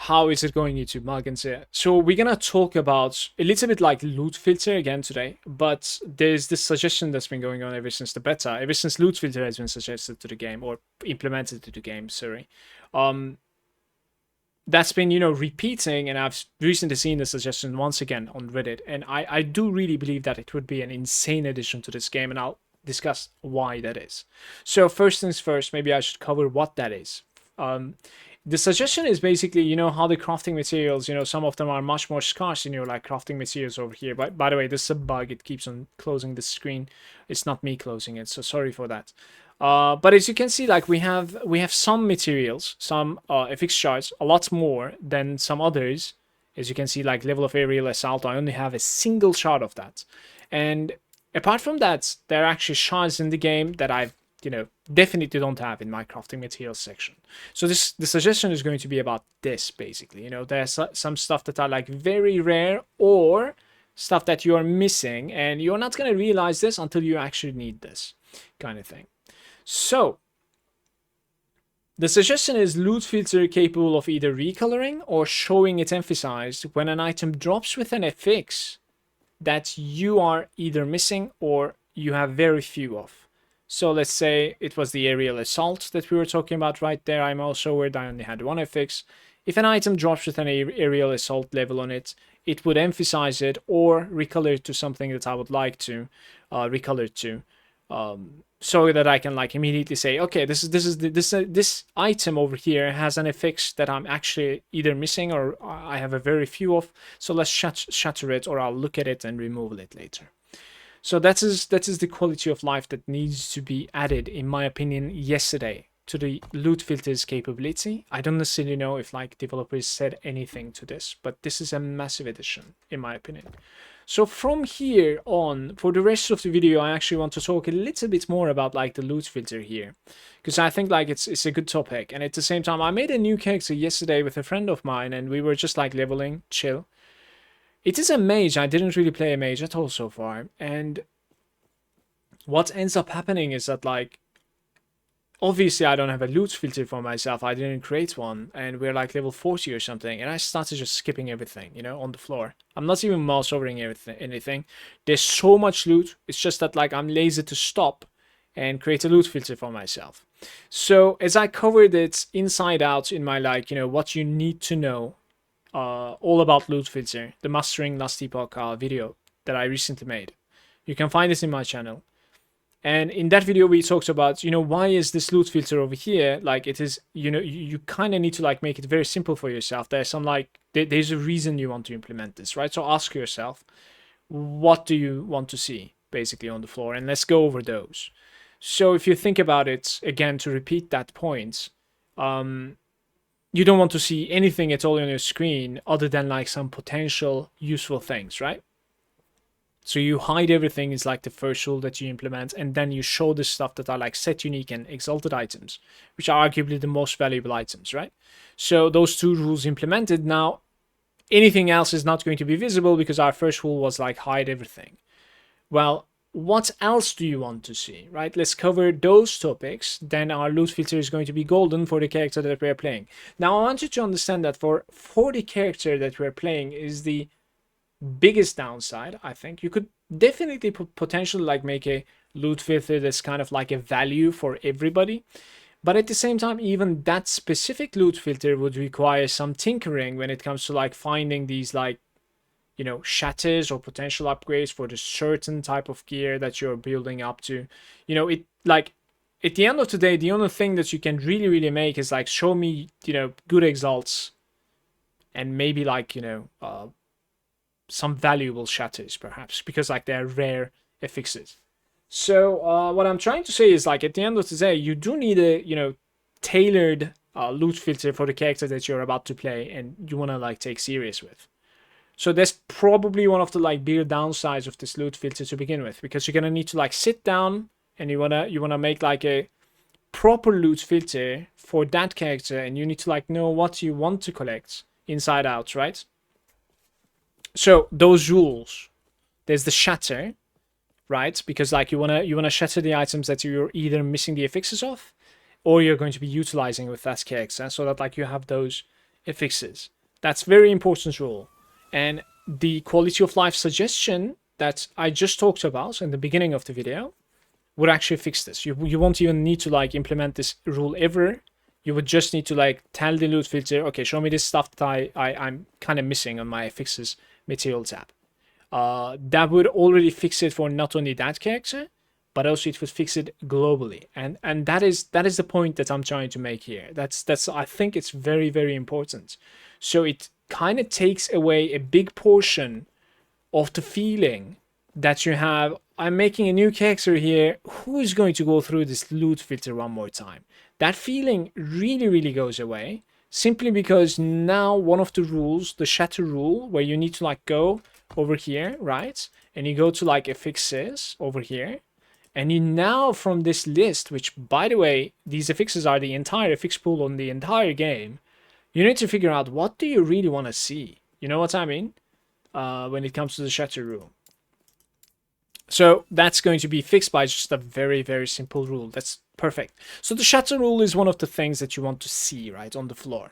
How is it going, YouTube? Malagant here. So we're gonna talk about a little bit like loot filter again today, but there's this suggestion that's been going on ever since the beta, ever since loot filter has been suggested to the game or implemented to the game. Sorry, um, that's been repeating, and I've recently seen the suggestion once again on Reddit, and I do really believe that it would be an insane addition to this game, and I'll discuss why that is. So first things first, maybe I should cover what that is. Um, the suggestion is basically, how the crafting materials, some of them are much more scarce in your like crafting materials over here. But by the way, this is a bug. It keeps on closing the screen. It's not me closing it, so sorry for that. But as you can see, like we have some materials, some FX shards, a lot more than some others. As you can see, like level of aerial assault, I only have a single shard of that. And apart from that, there are actually shards in the game that I've definitely don't have in my crafting materials section. So the suggestion is going to be about this basically. There's some stuff that are like very rare or stuff that you are missing, and you're not going to realize this until you actually need this kind of thing. So the suggestion is loot filter capable of either recoloring or showing it emphasized when an item drops with an FX that you are either missing or you have very few of. So let's say it was the aerial assault that we were talking about right there. I'm also aware that I only had one FX. If an item drops with an aerial assault level on it, it would emphasize it or recolor it to something that I would like to recolor it to, so that I can like immediately say, okay, this item over here has an FX that I'm actually either missing or I have a very few of. So let's shatter it, or I'll look at it and remove it later. So that is the quality of life that needs to be added, in my opinion, yesterday to the loot filters capability. I don't necessarily know if like developers said anything to this, but this is a massive addition, in my opinion. So from here on, for the rest of the video, I actually want to talk a little bit more about like the loot filter here, because I think like it's a good topic. And at the same time, I made a new character yesterday with a friend of mine, and we were just like leveling, chill. It is a mage. I didn't really play a mage at all so far. And what ends up happening is that, like, obviously I don't have a loot filter for myself. I didn't create one. And we're like level 40 or something. And I started just skipping everything, on the floor. I'm not even mouse overing anything. There's so much loot. It's just that, like, I'm lazy to stop and create a loot filter for myself. So as I covered it inside out in my, like, what you need to know, all about loot filter, the mastering last epoch video that I recently made. You can find this in my channel. And in that video, we talked about, why is this loot filter over here? Like it is, you kind of need to like make it very simple for yourself. There's some like, there's a reason you want to implement this, right? So ask yourself, what do you want to see basically on the floor? And let's go over those. So if you think about it, again, to repeat that point, you don't want to see anything at all on your screen other than like some potential useful things, right? So you hide everything is like the first rule that you implement, and then you show the stuff that are like set unique and exalted items, which are arguably the most valuable items, right? So those two rules implemented. Now, anything else is not going to be visible because our first rule was like hide everything. Well, what else do you want to see, right? Let's cover those topics. Then our loot filter is going to be golden for the character that we're playing. Now, I want you to understand that for the character that we're playing is the biggest downside. I think you could definitely potentially like make a loot filter that's kind of like a value for everybody. But at the same time, even that specific loot filter would require some tinkering when it comes to like finding these like, shatters or potential upgrades for the certain type of gear that you're building up to. It like at the end of the day, the only thing that you can really make is like show me, good exalts and maybe like, some valuable shatters perhaps, because like they're rare affixes. So what I'm trying to say is like at the end of the day, you do need a, tailored loot filter for the character that you're about to play and you want to like take serious with. So that's probably one of the like bigger downsides of this loot filter to begin with, because you're gonna need to like sit down and you wanna make like a proper loot filter for that character, and you need to like know what you want to collect inside out, right? So those rules, there's the shatter, right? Because like you wanna shatter the items that you're either missing the affixes of, or you're going to be utilizing with that character, so that like you have those affixes. That's very important rule. And the quality of life suggestion that I just talked about in the beginning of the video would actually fix this. You won't even need to like implement this rule ever. You would just need to like tell the loot filter, okay, show me this stuff that I'm kind of missing on my affixes material tab. That would already fix it for not only that character, but also it would fix it globally. And that is the point that I'm trying to make here. That's I think it's very, very important. So it kind of takes away a big portion of the feeling that you have, I'm making a new character here, who is going to go through this loot filter one more time? That feeling really, really goes away, simply because now one of the rules, the shatter rule, where you need to like go over here, right? And you go to like affixes over here, and you now from this list, which by the way, these affixes are the entire affix pool on the entire game, you need to figure out what do you really want to see. You know what I mean? When it comes to the shatter rule. So that's going to be fixed by just a very, very simple rule. That's perfect. So the shatter rule is one of the things that you want to see, right, on the floor.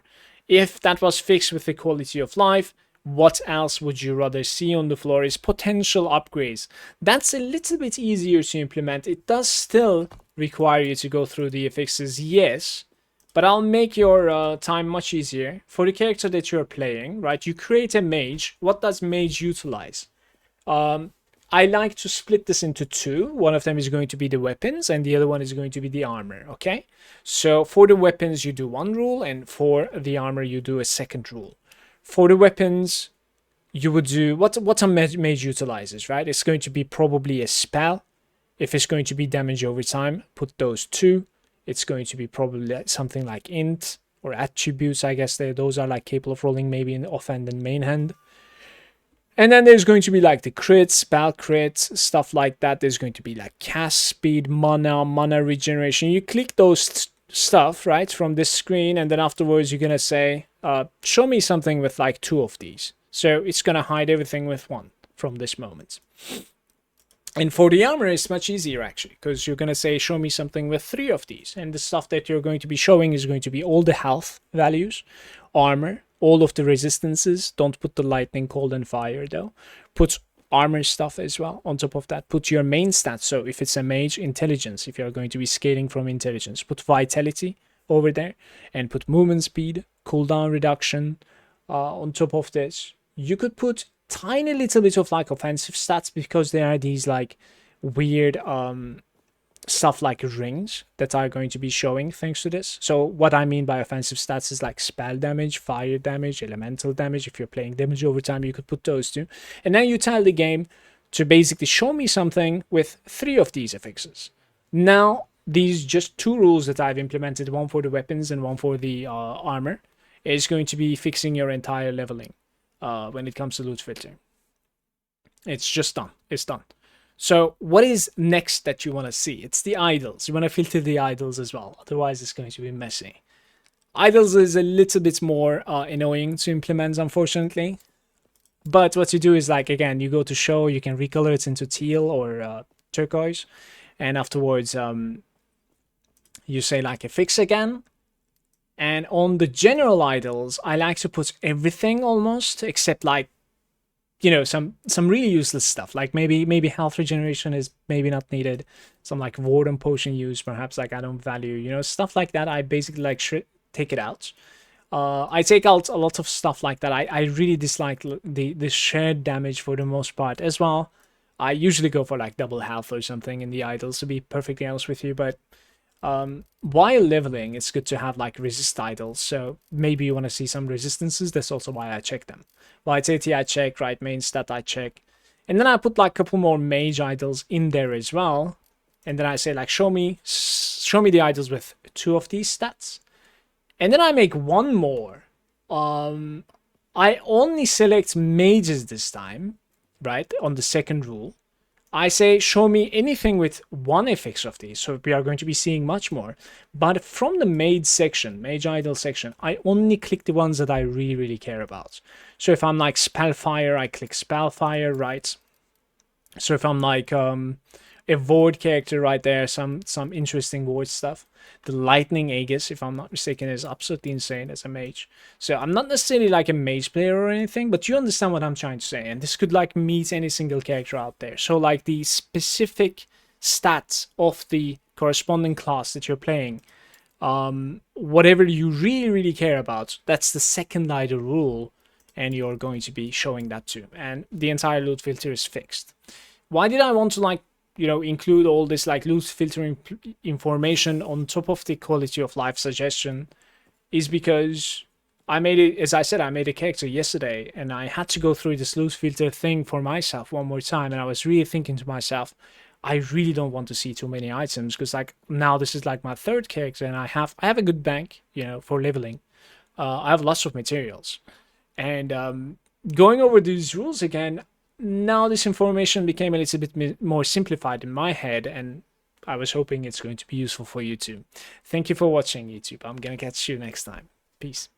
If that was fixed with the quality of life, what else would you rather see on the floor is potential upgrades. That's a little bit easier to implement. It does still require you to go through the affixes, yes, but I'll make your time much easier. For the character that you're playing, right, you create a mage. What does mage utilize? I like to split this into two. One of them is going to be the weapons and the other one is going to be the armor, okay? So for the weapons, you do one rule, and for the armor, you do a second rule. For the weapons, you would do what a mage utilizes, right? It's going to be probably a spell. If it's going to be damage over time, put those two. It's going to be probably something like int or attributes, I guess. Those are like capable of rolling maybe in offhand and main hand. And then there's going to be like the crits, spell crits, stuff like that. There's going to be like cast speed, mana regeneration. You click those stuff, right, from this screen, and then afterwards you're going to say, show me something with like 2 of these. So it's going to hide everything with 1 from this moment. And for the armor, it's much easier actually, because you're going to say, show me something with 3 of these. And the stuff that you're going to be showing is going to be all the health values, armor, all of the resistances. Don't put the lightning, cold, and fire though. Put armor stuff as well on top of that. Put your main stats. So if it's a mage, intelligence. If you're going to be scaling from intelligence, put vitality over there, and put movement speed, cooldown reduction on top of this. You could put tiny little bit of like offensive stats, because there are these like weird stuff like rings that are going to be showing thanks to this. So what I mean by offensive stats is like spell damage, fire damage, elemental damage. If you're playing damage over time, you could put those two. And then you tell the game to basically show me something with 3 of these affixes. Now, these just 2 rules that I've implemented, one for the weapons and one for the armor, is going to be fixing your entire leveling when it comes to loot filter. It's just done. It's done. So what is next that you want to see? It's the idols. You want to filter the idols as well. Otherwise, it's going to be messy. Idols is a little bit more annoying to implement, unfortunately. But what you do is, like, again, you go to show, you can recolor it into teal or turquoise. And afterwards, you say, like, a fix again. And on the general idols, I like to put everything almost, except, like, you know, some really useless stuff, like maybe health regeneration is maybe not needed, some like ward and potion use perhaps like I don't value, you know, stuff like that. I basically like take it out. I take out a lot of stuff like that. I really dislike the shared damage for the most part as well. I usually go for like double health or something in the idols, to be perfectly honest with you, but while leveling, it's good to have like resist idols. So maybe you want to see some resistances. That's also why I check them. Vitality I check, right? Main stat I check. And then I put like a couple more mage idols in there as well. And then I say like, show me the idols with 2 of these stats. And then I make one more. I only select mages this time, right? On the second rule. I say, show me anything with 1 affix of these. So we are going to be seeing much more. But from the mage section, mage idol section, I only click the ones that I really, really care about. So if I'm like Spellfire, I click Spellfire, right? So if I'm like a ward character right there, some interesting ward stuff. The lightning Aegis, if I'm not mistaken, is absolutely insane as a mage. So I'm not necessarily like a mage player or anything, but you understand what I'm trying to say. And this could like meet any single character out there. So like the specific stats of the corresponding class that you're playing, whatever you really care about, that's the second ladder rule, and you're going to be showing that too. And the entire loot filter is fixed. Why did I want to like, you know, include all this like loot filtering information on top of the quality of life suggestion? Is because I made it, as I said, I made a character yesterday, and I had to go through this loot filter thing for myself one more time, and I was really thinking to myself, I really don't want to see too many items, because like now this is like my third character, and I have a good bank, you know, for leveling. I have lots of materials, and going over these rules again, now this information became a little bit more simplified in my head, and I was hoping it's going to be useful for you too. Thank you for watching, YouTube. I'm gonna catch you next time. Peace.